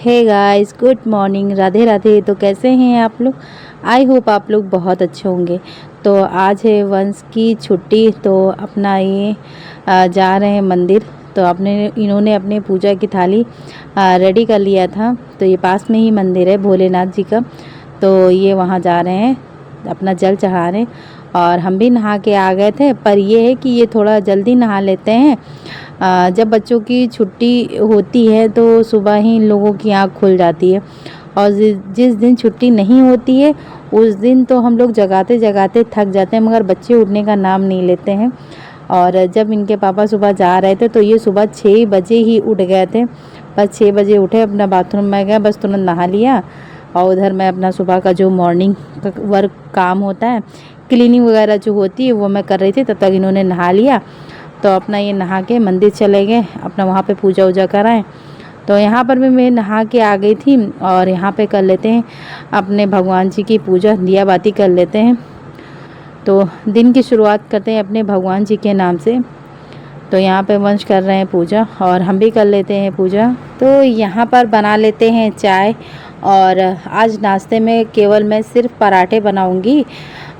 हे guys, good morning, Radhe Radhe. तो कैसे हैं आप लोग? आई होप आप लोग बहुत अच्छे होंगे। तो आज है वंश की छुट्टी, तो अपना ये जा रहे हैं मंदिर। तो इन्होंने अपने पूजा की थाली रेडी कर लिया था। तो ये पास में ही मंदिर है भोलेनाथ जी का, तो ये वहाँ जा रहे हैं अपना जल चढ़ाने। और हम भी नहा के आ गए थे, पर ये है कि ये थोड़ा जल्दी नहा लेते हैं। जब बच्चों की छुट्टी होती है तो सुबह ही इन लोगों की आँख खुल जाती है, और जिस दिन छुट्टी नहीं होती है उस दिन तो हम लोग जगाते जगाते थक जाते हैं, मगर बच्चे उठने का नाम नहीं लेते हैं। और जब इनके पापा सुबह जा रहे थे तो ये सुबह 6 बजे ही उठ गए थे। बस 6 बजे उठे, अपना बाथरूम में गए, बस तुरंत नहा लिया। और उधर मैं अपना सुबह का जो मॉर्निंग वर्क काम होता है, क्लीनिंग वगैरह जो होती है वो मैं कर रही थी। तब तक इन्होंने नहा लिया, तो अपना ये नहा के मंदिर चले गए, अपना वहाँ पे पूजा वूजा कराएं। तो यहाँ पर भी मैं नहा के आ गई थी, और यहाँ पे कर लेते हैं अपने भगवान जी की पूजा, दिया बाती कर लेते हैं। तो दिन की शुरुआत करते हैं अपने भगवान जी के नाम से। तो यहाँ पे वंश कर रहे हैं पूजा, और हम भी कर लेते हैं पूजा। तो यहाँ पर बना लेते हैं चाय। और आज नाश्ते में केवल मैं सिर्फ पराठे बनाऊंगी,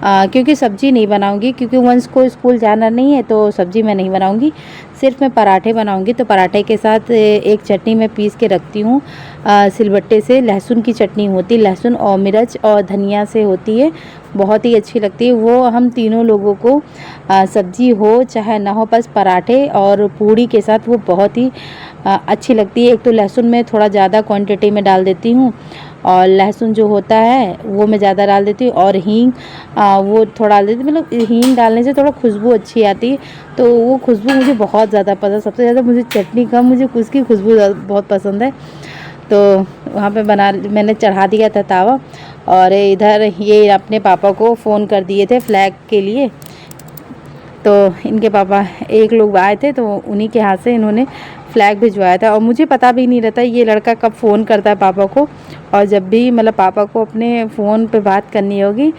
क्योंकि सब्जी नहीं बनाऊंगी, क्योंकि वंश को स्कूल जाना नहीं है, तो सब्जी मैं नहीं बनाऊंगी, सिर्फ मैं पराठे बनाऊंगी। तो पराठे के साथ एक चटनी मैं पीस के रखती हूँ सिलबट्टे से। लहसुन की चटनी होती, लहसुन और मिर्च और धनिया से होती है, बहुत ही अच्छी लगती है वो। हम तीनों लोगों को सब्जी हो चाहे ना हो, बस पराठे और पूड़ी के साथ वो बहुत ही अच्छी लगती है। एक तो लहसुन में थोड़ा ज़्यादा क्वांटिटी में डाल देती हूँ, और लहसुन जो होता है वो मैं ज़्यादा डाल देती हूँ, और हींग वो थोड़ा डाल देती हूँ। मतलब हींग डालने से थोड़ा खुशबू अच्छी आती है, तो वो खुशबू मुझे बहुत ज़्यादा पसंद। सबसे ज़्यादा मुझे चटनी कम, मुझे उसकी खुशबू बहुत पसंद है। तो वहाँ पे मैंने चढ़ा दिया था तावा, और इधर ये अपने पापा को फ़ोन कर दिए थे फ्लैग के लिए। तो इनके पापा एक लोग आए थे, तो उन्हीं के हाथ से इन्होंने फ्लैग भिजवाया था। और मुझे पता भी नहीं रहता ये लड़का कब फ़ोन करता है पापा को। और जब भी मतलब पापा को अपने फ़ोन पे बात करनी होगी,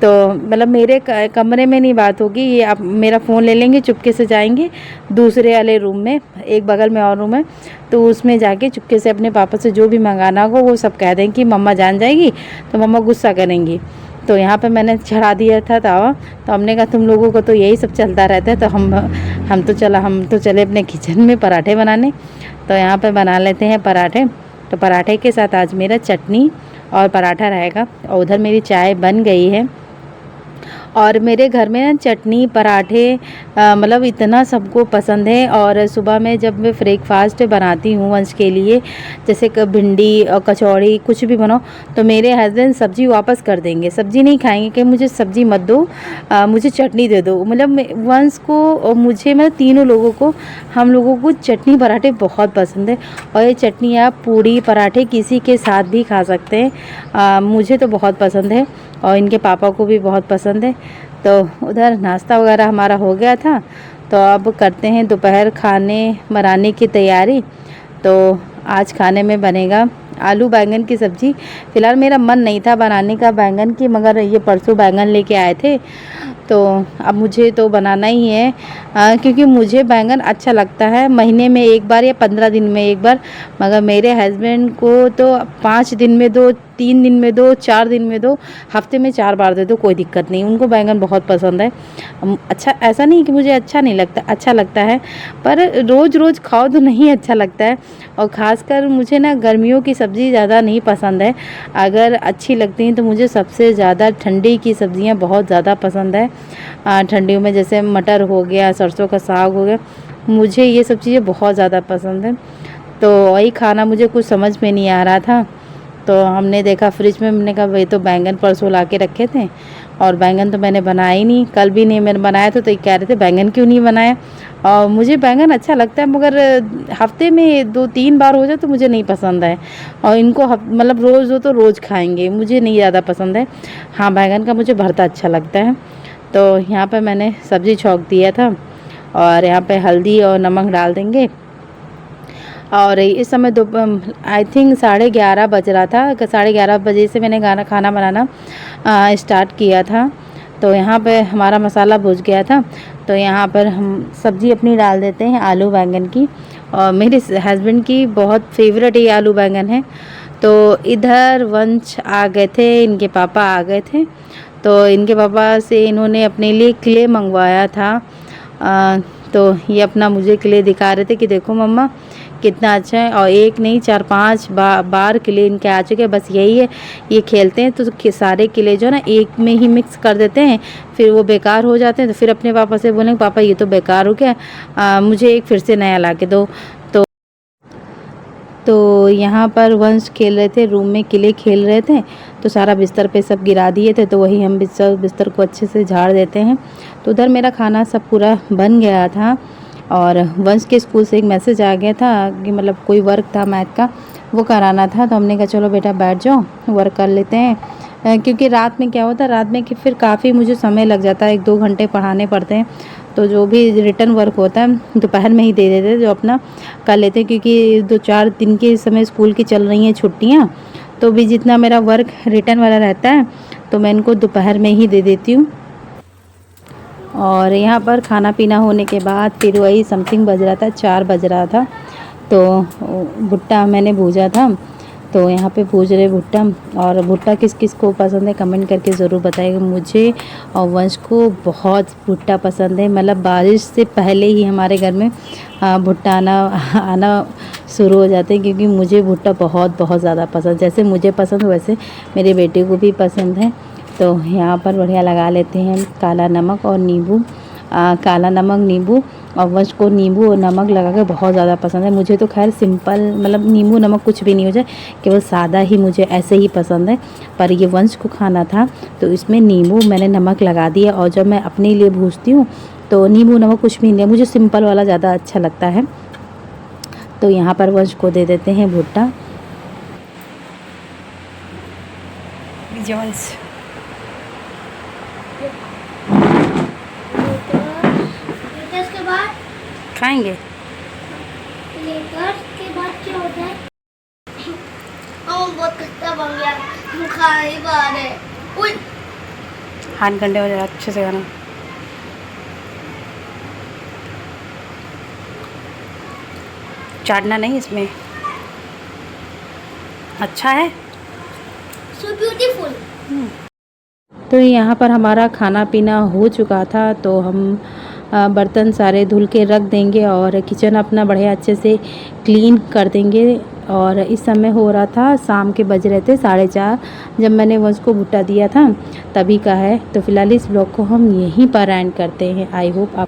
तो मतलब मेरे कमरे में नहीं बात होगी, ये आप मेरा फ़ोन ले लेंगे, चुपके से जाएंगे दूसरे वाले रूम में, एक बगल में और रूम है, तो उसमें जाके चुपके से अपने पापा से जो भी मंगाना होगा वो सब कह दें कि मम्मा जान जाएगी, तो मम्मा गुस्सा करेंगी। तो यहाँ पे मैंने चढ़ा दिया था तावा। तो हमने कहा तुम लोगों को तो यही सब चलता रहता है, तो हम तो चले अपने किचन में पराठे बनाने। तो यहाँ पे बना लेते हैं पराठे। तो पराठे के साथ आज मेरा चटनी और पराठा रहेगा। और उधर मेरी चाय बन गई है। और मेरे घर में ना चटनी पराठे मतलब इतना सबको पसंद है। और सुबह में जब मैं ब्रेकफास्ट बनाती हूँ वंश के लिए, जैसे भिंडी और कचौड़ी कुछ भी बनाओ, तो मेरे हस्बैंड सब्ज़ी वापस कर देंगे, सब्ज़ी नहीं खाएंगे कि मुझे सब्ज़ी मत दो, मुझे चटनी दे दो। मतलब वंश को और मुझे, मतलब तीनों लोगों को, हम लोगों को चटनी पराठे बहुत पसंद है। और ये चटनी आप पूड़ी पराठे किसी के साथ भी खा सकते हैं। मुझे तो बहुत पसंद है, और इनके पापा को भी बहुत पसंद है। तो उधर नाश्ता वगैरह हमारा हो गया था। तो अब करते हैं दोपहर खाने बनाने की तैयारी। तो आज खाने में बनेगा आलू बैंगन की सब्ज़ी। फ़िलहाल मेरा मन नहीं था बनाने का बैंगन की, मगर ये परसों बैंगन लेके आए थे, तो अब मुझे तो बनाना ही है। क्योंकि मुझे बैंगन अच्छा लगता है महीने में एक बार या 15 दिन में एक बार, मगर मेरे हस्बैंड को तो 5 दिन में दो, 3 दिन में दो, 4 दिन में दो, हफ्ते में 4 बार दे दो, कोई दिक्कत नहीं। उनको बैंगन बहुत पसंद है। अच्छा, ऐसा नहीं कि मुझे अच्छा नहीं लगता, अच्छा लगता है, पर रोज़ रोज़ खाओ तो नहीं अच्छा लगता है। और ख़ासकर मुझे ना गर्मियों की सब्ज़ी ज़्यादा नहीं पसंद है। अगर अच्छी लगती हैं तो मुझे सबसे ज़्यादा ठंडी की सब्ज़ियाँ बहुत ज़्यादा पसंद है। ठंडियों में जैसे मटर हो गया, सरसों का साग हो गया, मुझे ये सब चीज़ें बहुत ज़्यादा पसंद है। तो वही खाना मुझे कुछ समझ में नहीं आ रहा था, तो हमने देखा फ्रिज में, हमने कहा भाई तो बैंगन परसों ला के रखे थे, और बैंगन तो मैंने बनाया ही नहीं, कल भी नहीं मैंने बनाया था। तो ये कह रहे थे बैंगन क्यों नहीं बनाया। और मुझे बैंगन अच्छा लगता है, मगर हफ्ते में 2-3 बार हो जाए तो मुझे नहीं पसंद है। और इनको मतलब रोज़ हो तो रोज़ खाएंगे, मुझे नहीं ज़्यादा पसंद है। हाँ, बैंगन का मुझे भरता अच्छा लगता है। तो यहाँ पर मैंने सब्ज़ी छौंक दिया था, और यहाँ पे हल्दी और नमक डाल देंगे। और इस समय आई थिंक 11:30 बज रहा था। 11:30 बजे से मैंने खाना बनाना स्टार्ट किया था। तो यहाँ पे हमारा मसाला भुज गया था। तो यहाँ पर हम सब्ज़ी अपनी डाल देते हैं आलू बैंगन की। और मेरे हस्बैंड की बहुत फेवरेट ये आलू बैंगन है। तो इधर वंश आ गए थे, इनके पापा आ गए थे। तो इनके पापा से इन्होंने अपने लिए क्ले मंगवाया था। तो ये अपना मुझे क्ले दिखा रहे थे कि देखो मम्मा कितना अच्छा है। और एक नहीं 4-5 बार किले इनके आ चुके हैं। बस यही है, ये खेलते हैं तो सारे किले जो है ना एक में ही मिक्स कर देते हैं, फिर वो बेकार हो जाते हैं। तो फिर अपने पापा से बोलेंगे पापा ये तो बेकार हो गया, मुझे एक फिर से नया ला के दो। तो यहाँ पर वंश खेल रहे थे, रूम में किले खेल रहे थे, तो सारा बिस्तर पे सब गिरा दिए थे। तो वही हम बिस्तर को अच्छे से झाड़ देते हैं। तो उधर मेरा खाना सब पूरा बन गया था और वंश के स्कूल से एक मैसेज आ गया था कि मतलब कोई वर्क था मैथ का, वो कराना था। तो हमने कहा चलो बेटा बैठ जाओ वर्क कर लेते हैं, क्योंकि रात में क्या होता है, रात में कि फिर काफ़ी मुझे समय लग जाता है, 1-2 घंटे पढ़ाने पड़ते हैं। तो जो भी रिटर्न वर्क होता है दोपहर में ही दे देते जो अपना कर लेते हैं, क्योंकि 2-4 दिन के समय स्कूल की चल रही हैं छुट्टियाँ। तो भी जितना मेरा वर्क रिटर्न वाला रहता है तो मैं इनको दोपहर में ही दे देती हूँ। और यहाँ पर खाना पीना होने के बाद फिर वही समथिंग बज रहा था, 4 बज रहा था। तो भुट्टा मैंने भूजा था, तो यहाँ पे भूज रहे भुट्टा। और भुट्टा किस किस को पसंद है कमेंट करके ज़रूर बताइएगा। मुझे और वंश को बहुत भुट्टा पसंद है, मतलब बारिश से पहले ही हमारे घर में भुट्टा आना शुरू हो जाते हैं, क्योंकि मुझे भुट्टा बहुत बहुत ज़्यादा पसंद, जैसे मुझे पसंद वैसे मेरे बेटे को भी पसंद है। तो यहाँ पर बढ़िया लगा लेते हैं काला नमक और नींबू, काला नमक नींबू। और वंश को नींबू और नमक लगा के बहुत ज़्यादा पसंद है। मुझे तो खैर सिंपल मतलब नींबू नमक कुछ भी नहीं हो जाए, केवल सादा ही मुझे ऐसे ही पसंद है। पर ये वंश को खाना था तो इसमें नींबू मैंने नमक लगा दिया। और जब मैं अपने लिए भूजती हूँ तो नींबू नमक कुछ भी नहीं, मुझे सिंपल वाला ज़्यादा अच्छा लगता है। तो यहाँ पर वंश को दे देते हैं भुट्टा। खाएंगे के बाद क्या होता है? बहुत खट्टा बन गया, खा नहीं पा रहे। उई हाथ गंदे हो जाए, अच्छे से खाना। चाटना नहीं इसमें, अच्छा है, सो ब्यूटीफुल। तो यहाँ पर हमारा खाना पीना हो चुका था। तो हम बर्तन सारे धुल के रख देंगे और किचन अपना बढ़िया अच्छे से क्लीन कर देंगे। और इस समय हो रहा था, शाम के बज रहे थे 4:30 जब मैंने वंश को भुट्टा दिया था, तभी का है। तो फिलहाल इस ब्लॉग को हम यहीं पर एंड करते हैं। आई होप आप